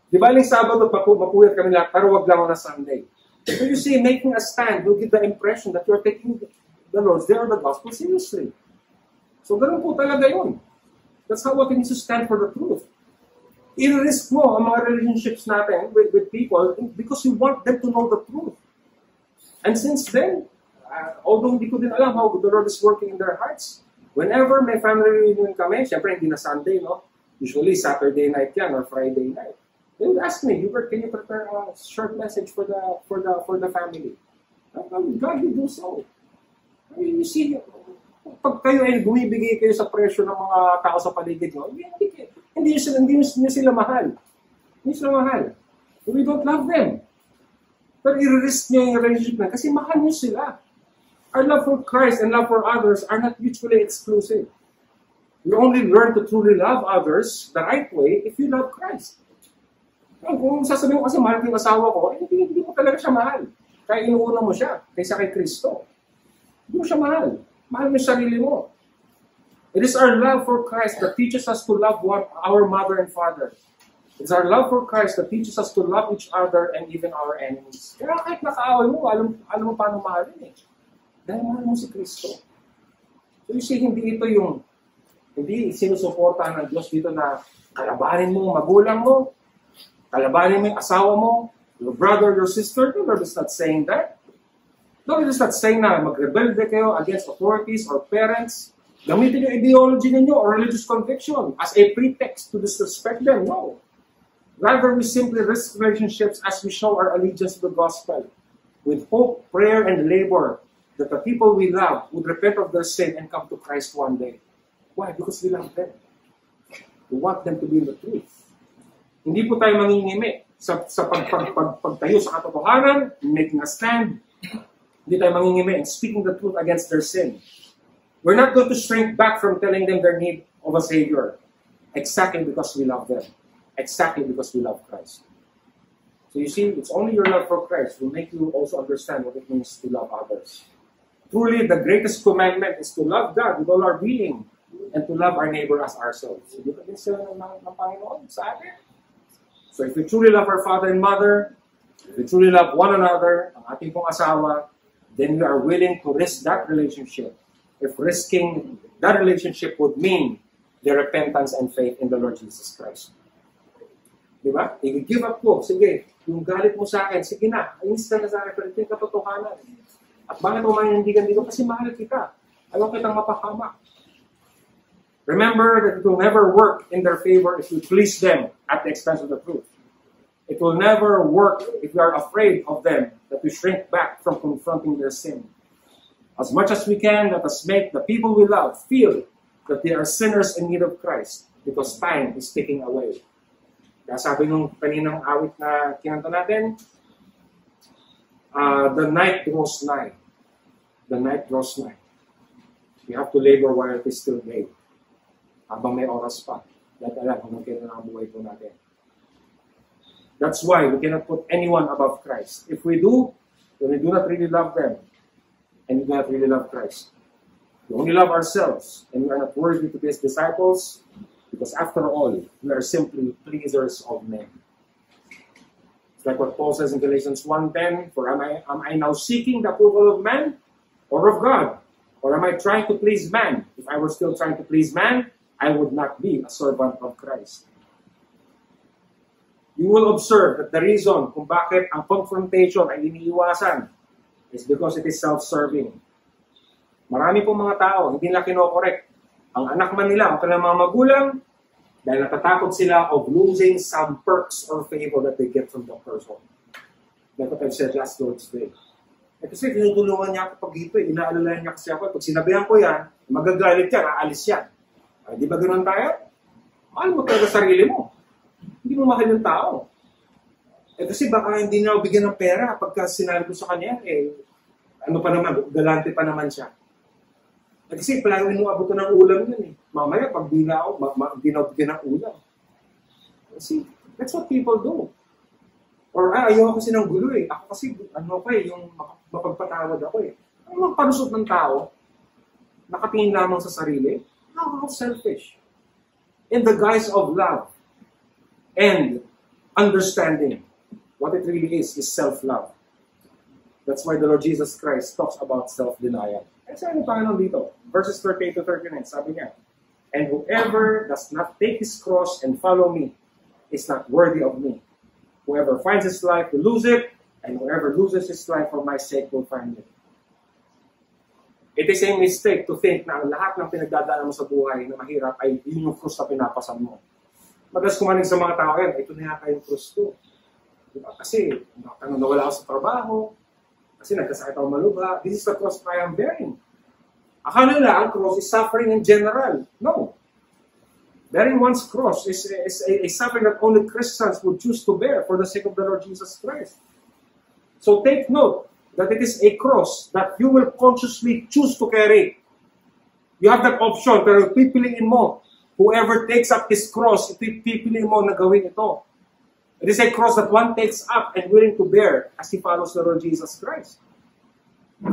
Di ba, aling Sabado, mapuyat kami lahat, pero wag lang na Sunday. So you see, making a stand will give the impression that you're taking the Lord's Day or the Gospel seriously. So ganun po talaga yun. That's how we need to stand for the truth. I-risk mo ang mga relationships natin with people because you want them to know the truth. And since then, although hindi ko din alam how the Lord is working in their hearts, whenever may family reunion kami, syempre hindi na Sunday, no? Usually Saturday night yan or Friday night. They would ask me, Hubert, can you prepare a short message for the family? God will do so. I mean, you see, pag kayo ay bumibigay kayo sa presyo ng mga tao sa paligid nyo, hindi nyo sila mahal. Hindi sila mahal. We don't love them. Pero i-risk nyo yung relationship na kasi mahal nyo sila. Our love for Christ and love for others are not mutually exclusive. You only learn to truly love others the right way if you love Christ. Kung sasabihin mo kasi mahal ko yung asawa ko, hindi mo talaga siya mahal. Kaya inuuna mo siya kaysa kay Kristo. Hindi mo siya mahal. Mahal mo yung sarili mo. It is our love for Christ that teaches us to love our mother and father. It is our love for Christ that teaches us to love each other and even our enemies. Kaya kahit nakaaway mo, alam mo paano mahalin eh. Dahil mahal mo si Kristo. So you see, hindi sinusuportahan ng Diyos dito na kalabanin mo magulang mo, kalabanin mo yung asawa mo, your brother, your sister. The Lord is not saying that. The Lord is not saying na magrebelde kayo against authorities or parents. Gamitin yung ideology ninyo or religious conviction as a pretext to disrespect them. No. Rather, we simply risk relationships as we show our allegiance to the gospel with hope, prayer, and labor that the people we love would repent of their sin and come to Christ one day. Why? Because we love them. We want them to be in the truth. Hindi po tayo mangingimi sa pagtayo sa katotohanan, making a stand. Hindi tayo mangingimi and speaking the truth against their sin. We're not going to shrink back from telling them their need of a Savior. Exactly because we love them. Exactly because we love Christ. So you see, it's only your love for Christ will make you also understand what it means to love others. Truly, the greatest commandment is to love God with all our being and to love our neighbor as ourselves. So, di ba din sila ng Panginoon sa atin? So if we truly love our father and mother, if we truly love one another, ang ating pong asawa, then we are willing to risk that relationship. If risking that relationship would mean their repentance and faith in the Lord Jesus Christ. Diba? I-give up ko. Sige, yung galit mo sa akin, sige na, instant na sa akin, pero ito yung katotohanan. At bakit mo manindigan dito? Kasi mahal kita. Ayaw kitang mapakama. Remember that it will never work in their favor if you please them at the expense of the truth. It will never work if we are afraid of them, that we shrink back from confronting their sin. As much as we can, let us make the people we love feel that they are sinners in need of Christ because time is ticking away. Kaya sabi nung kaninang awit na kinanta natin, the night draws nigh. The night draws nigh. We have to labor while it is still day. Habang may oras pa. Dahil alam kung kailan ang buhay po natin. That's why we cannot put anyone above Christ. If we do, then we do not really love them. And we do not really love Christ. We only love ourselves. And we are not worthy to be His disciples. Because after all, we are simply pleasers of men. It's like what Paul says in Galatians 1:10, for am I now seeking the approval of man or of God? Or am I trying to please man? If I were still trying to please man, I would not be a servant of Christ. You will observe that the reason kung bakit ang confrontation ay iniiwasan is because it is self-serving. Marami pong mga tao, hindi na kinokorek ang anak man nila, ang kanilang mga magulang, dahil natatakot sila of losing some perks or favor that they get from the person. Like what I've said last Lord's Day. Kasi tinutulungan niya ako pag ito, inaalalayan niya kasi ako. Pag sinabihan ko yan, magagalit yan, aalis yan. Ay, di ba ganoon tayo? Mahal mo talaga sarili mo. Hindi mo mahal yung tao. Kasi baka hindi na ako bigyan ng pera pagka sinabi ko sa kanya, ano pa naman, galante pa naman siya. Kasi palagi mo abuto ng ulam yun eh. Mamaya, pag di na ako, di na ako bigyan ng ulam. Kasi, that's what people do. Or, ayaw kasi ng gulo eh. Ako kasi, yung mapagpatawad ako eh. Ang mga panusot ng tao, nakatingin lamang sa sarili, how selfish. In the guise of love and understanding, what it really is self-love. That's why the Lord Jesus Christ talks about self-denial. Kasi ano tayo dito? Verses 38 to 39, sabi niya, And whoever does not take his cross and follow me is not worthy of me. Whoever finds his life will lose it, and whoever loses his life for my sake will find it. It is a mistake to think na ang lahat ng pinagdadaanan mo sa buhay na mahirap ay yun yung krus na pinapasan mo. Madalas kumanig sa mga tao yan, ito na yata yung krus ko. Diba? Kasi nawala ako sa trabaho, kasi nagkasakit ako malubha. This is the cross I am bearing. Akala nila ang cross is suffering in general. No. Bearing one's cross is a suffering that only Christians would choose to bear for the sake of the Lord Jesus Christ. So take note that it is a cross that you will consciously choose to carry. You have that option, pero pipiliin mo. Whoever takes up his cross, pipiliin mo na gawin ito. It is a cross that one takes up and willing to bear as he follows the Lord Jesus Christ.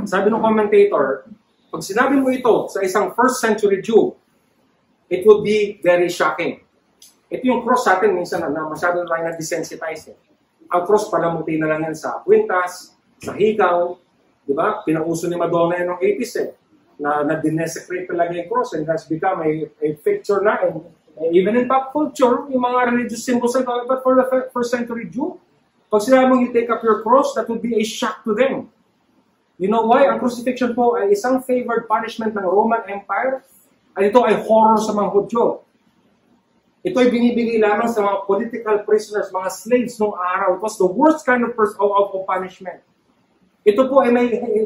Sabi ng commentator, pag sinabi mo ito sa isang first century Jew, it would be very shocking. Ito yung cross sa atin, minsan na masyado na tayo na-desensitize. Ang cross, palamuti na lang yan sa kwintas, sa hikaw, di ba? Pinauso ni Madonna yan ng 80s na na-desecrate talaga yung cross and has become a picture na. And even in pop culture, yung mga religious symbols, but for the first century Jew, pag sinabi mong you take up your cross, that would be a shock to them. You know why? Ang crucifixion po ay isang favored punishment ng Roman Empire at ito ay horror sa mga Hudyo. Ito ay binibigay lamang sa mga political prisoners, mga slaves noong araw. It was the worst kind of punishment. Ito po ay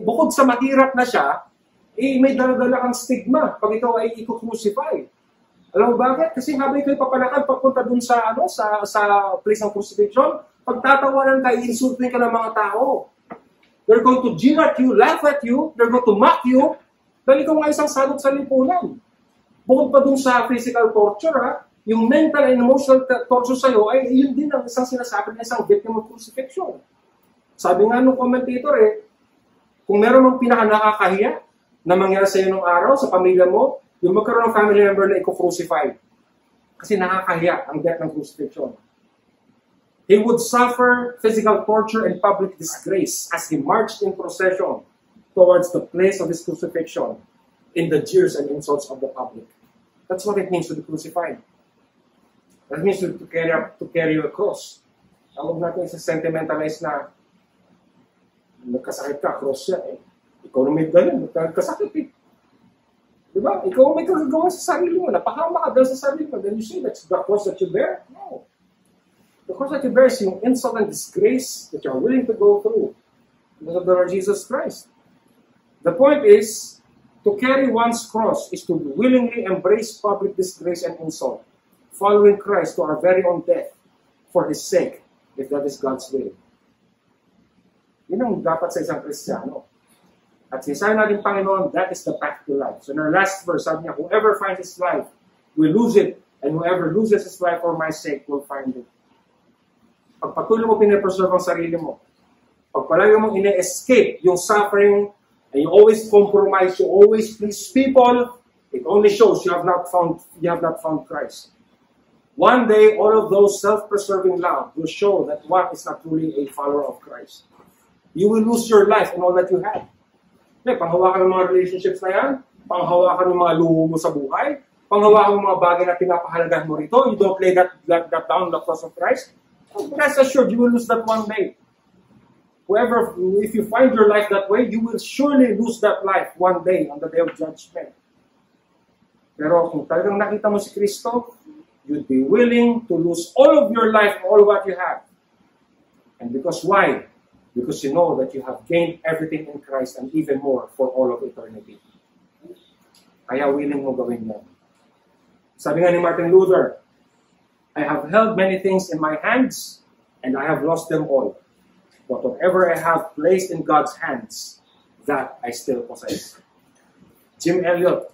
bukod sa mahirap na siya, may dala-dala kang stigma pag ito ay i-crucify. Alam mo bakit? Kasi habang ito'y papalakad papunta dun sa place ng crucifixion, pagtatawanan ka, i-insultin ka ng mga tao. They're going to jeer at you, laugh at you, they're going to mock you, dahil ikaw nga isang salot sa lipunan. Bukod pa dun sa physical torture, yung mental and emotional torture sa'yo, ay yun din ang isang sinasabi ng isang victim of crucifixion. Sabi nga nung commentator kung meron mong pinaka-nakakahiya na mangyari sa'yo nung araw, sa pamilya mo, yung magkaroon ng family member na i-crucify. Kasi nakakahiya ang death ng crucifixion. He would suffer physical torture and public disgrace as he marched in procession towards the place of his crucifixion in the jeers and insults of the public. That's what it means to be crucified. That means to carry a cross. Huwag natin isa-sentimentalize na nagkasakit ka, cross siya Ikaw na may ganun, nagkasakit Diba? Ikaw may kagagawa sa sarili mo, napahama ka dahil sa sarili mo, then you say that's the cross that you bear? No. The cross that you bear is yung insult and disgrace that you're willing to go through because of the Lord Jesus Christ. The point is, to carry one's cross is to willingly embrace public disgrace and insult, following Christ to our very own death for His sake, if that is God's will. Yun ang dapat sa isang Kristiyano. At sinasabi natin, Panginoon, that is the path to life. So in our last verse, sabi niya, whoever finds his life will lose it, and whoever loses his life for my sake will find it. Pag patuloy mo pinapreserve ang sarili mo, pag palagi mong ine-escape yung suffering, and you always compromise, you always please people, it only shows you have not found Christ. One day, all of those self-preserving love will show that one is not truly a follower of Christ. You will lose your life and all that you have. Panghawakan ng mga relationships na yan, panghawakan ng mga luho mo sa buhay, panghawakan ng mga bagay na pinapahalagahan mo rito, you don't lay that down the cross of Christ, rest assured, you will lose that one day. If you find your life that way, you will surely lose that life one day on the day of judgment. Pero kung talagang nakita mo si Kristo, you'd be willing to lose all of your life, all what you have. And because why? Because you know that you have gained everything in Christ and even more for all of eternity. Kaya willing mo gawin yan. Sabi nga ni Martin Luther, I have held many things in my hands and I have lost them all. But whatever I have placed in God's hands, that I still possess. Jim Elliot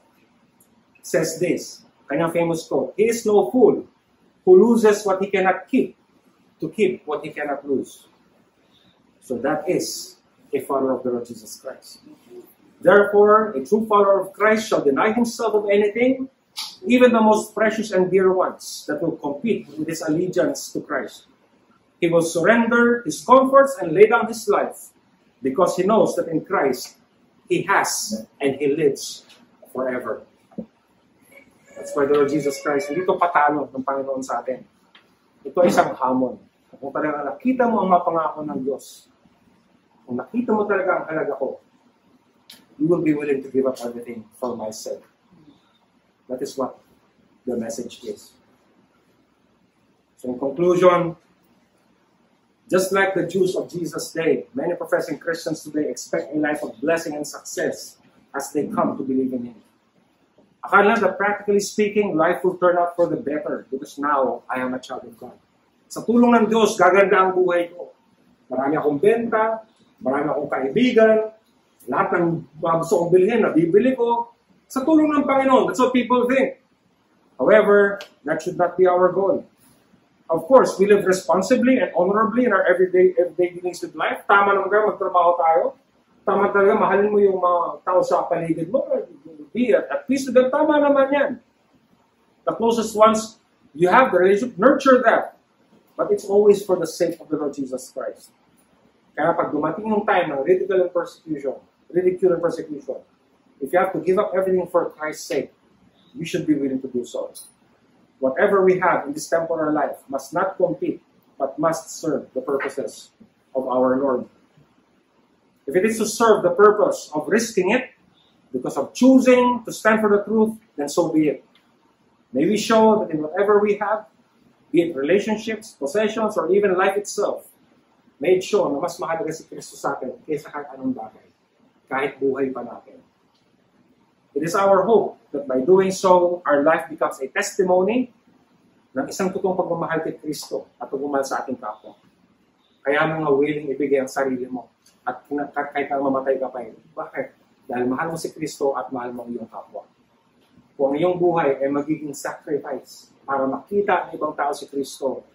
says this, kanyang famous quote, he is no fool who loses what he cannot keep to keep what he cannot lose. So that is a follower of the Lord Jesus Christ. Therefore, a true follower of Christ shall deny himself of anything, even the most precious and dear ones that will compete with his allegiance to Christ. He will surrender his comforts and lay down his life because he knows that in Christ he has and he lives forever. That's why the Lord Jesus Christ, hindi ito patalo ng Panginoon sa atin. Ito ay isang hamon. Kung talaga nakita mo ang mapangako ng Diyos, kung nakita mo talaga ang halaga ko, you will be willing to give up everything for my sake. That is what the message is. So in conclusion, just like the Jews of Jesus' day, many professing Christians today expect a life of blessing and success as they come to believe in Him. Akala that practically speaking, life will turn out for the better because now I am a child of God. Sa tulong ng Diyos, gaganda ang buhay ko. Marami akong benta, marami akong kaibigan, lahat ng gusto kong bilhin, nabibili ko. Sa tulong ng Panginoon, that's what people think. However, that should not be our goal. Of course, we live responsibly and honorably in our everyday dealings with life. Tama naman ka, magtrabaho tayo. Tama talaga, mahalin mo yung mga tao sa paligid mo. Be at peace with them. Tama naman yan. The closest ones, you have the relationship, nurture that. But it's always for the sake of the Lord Jesus Christ. Kaya pag dumating yung time ng ridicule and persecution, if you have to give up everything for Christ's sake, you should be willing to do so. Whatever we have in this temporal life must not compete, but must serve the purposes of our Lord. If it is to serve the purpose of risking it, because of choosing to stand for the truth, then so be it. May we show that in whatever we have, be it relationships, possessions, or even life itself, may it show na mas mahalaga si Kristo sa atin kaysa kahit anong bagay, kahit buhay pa natin. It is our hope that by doing so, our life becomes a testimony ng isang totoong pagmamahal kay Kristo at pagmamahal sa ating kapwa. Kaya mga willing ibigay ang sarili mo at kahit na mamatay ka pa rin. Bakit? Dahil mahal mo si Kristo at mahal mo ang iyong kapwa. Kung ang iyong buhay ay magiging sacrifice para makita ng ibang tao si Kristo,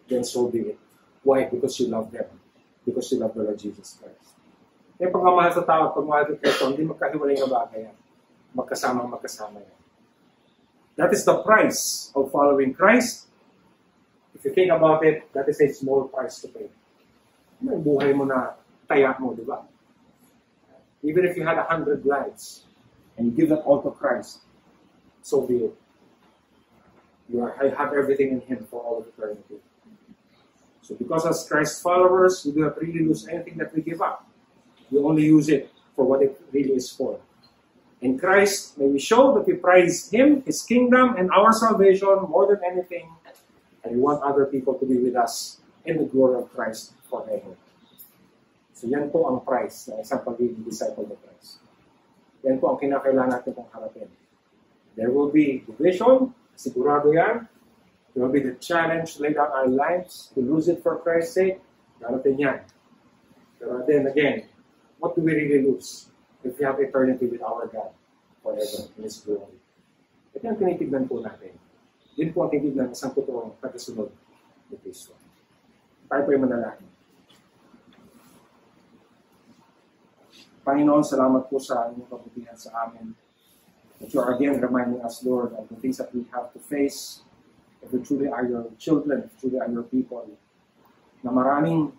then so be it. Why? Because you love them. Because you love the Lord Jesus Christ. Yung pagmamahal sa tao at pagmamahal kay Kristo, hindi magkahiwalay na bagay yan. Magkasama yan. That is the price of following Christ. If you think about it, that is a small price to pay. Yung buhay mo na taya mo, di ba? Even if you had 100 lives and you give that all to Christ, so be it. I have everything in Him for all of eternity. So because as Christ followers, we do not really lose anything that we give up. We only use it for what it really is for. In Christ, may we show that we prize Him, His kingdom, and our salvation more than anything, and we want other people to be with us in the glory of Christ forever. So yan po ang price ng isang pagiging disciple of Christ. Yan po ang kinakailangan natin pong harapin. There will be division, sigurado yan. There will be the challenge to lay down our lives, to lose it for Christ's sake. Darating yan. Pero then again, what do we really lose if we have eternity with our God forever in His glory? Ito ang tinitignan po natin. Yun po ang tinitignan ng isang totoong pagkasunod ni Kristo. Tayo po yung manalangin. Panginoon, salamat po sa inyong kabutihan sa amin. That you are again reminding us, Lord, of the things that we have to face if we truly are your children, if truly are your people. Na maraming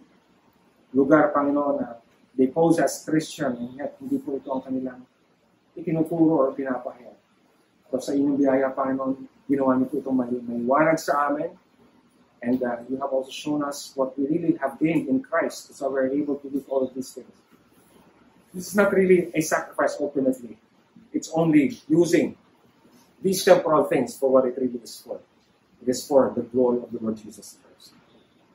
lugar, Panginoon, na they pose as Christian, and yet hindi po ito ang kanilang itinuturo o pinapahayag. So sa inyong biyaya, Panginoon, ginawa niyo po itong may warag sa amin, and you have also shown us what we really have gained in Christ, so we're able to do all of these things. This is not really a sacrifice ultimately. It's only using these temporal things for what it really is for. It is for the glory of the Lord Jesus Christ.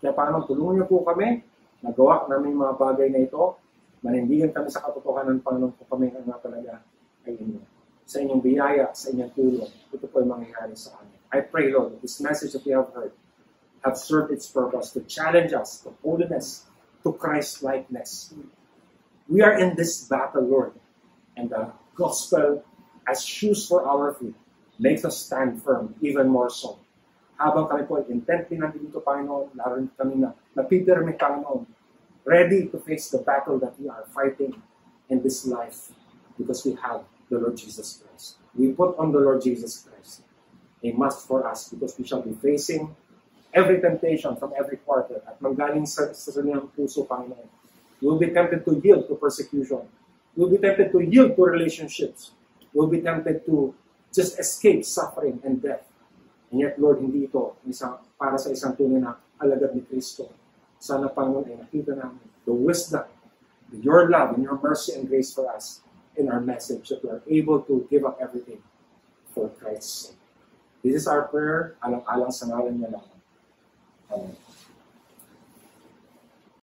Kaya Panginoon, tulungan niyo po kami, nagawa namin mga bagay na ito, manindigan kami sa katotohanan, Panginoon, kung kami nga talaga ay inyo. Sa inyong biyaya, sa inyong tulong, ito po ay mangyayari sa amin. I pray, Lord, that this message that we have heard have served its purpose to challenge us to holiness, to Christ-likeness. We are in this battle, Lord, and the gospel as shoes for our feet makes us stand firm, even more so. Habang kami po ay intently nandito, Panginoon, lalo rin kami na napipirme, Panginoon, ready to face the battle that we are fighting in this life because we have the Lord Jesus Christ. We put on the Lord Jesus Christ, a must for us because we shall be facing every temptation from every quarter at manggaling sa kanyang puso, Panginoon. We will be tempted to yield to persecution. We will be tempted to yield to relationships. We will be tempted to just escape suffering and death. And yet, Lord, hindi ito para sa isang tunay na alagad ni Kristo. Sana, Panginoon, ay nakita namin the wisdom, your love, and your mercy and grace for us in our message, that we are able to give up everything for Christ's sake. This is our prayer, alang-alang sa ngalan niya lang. Amen.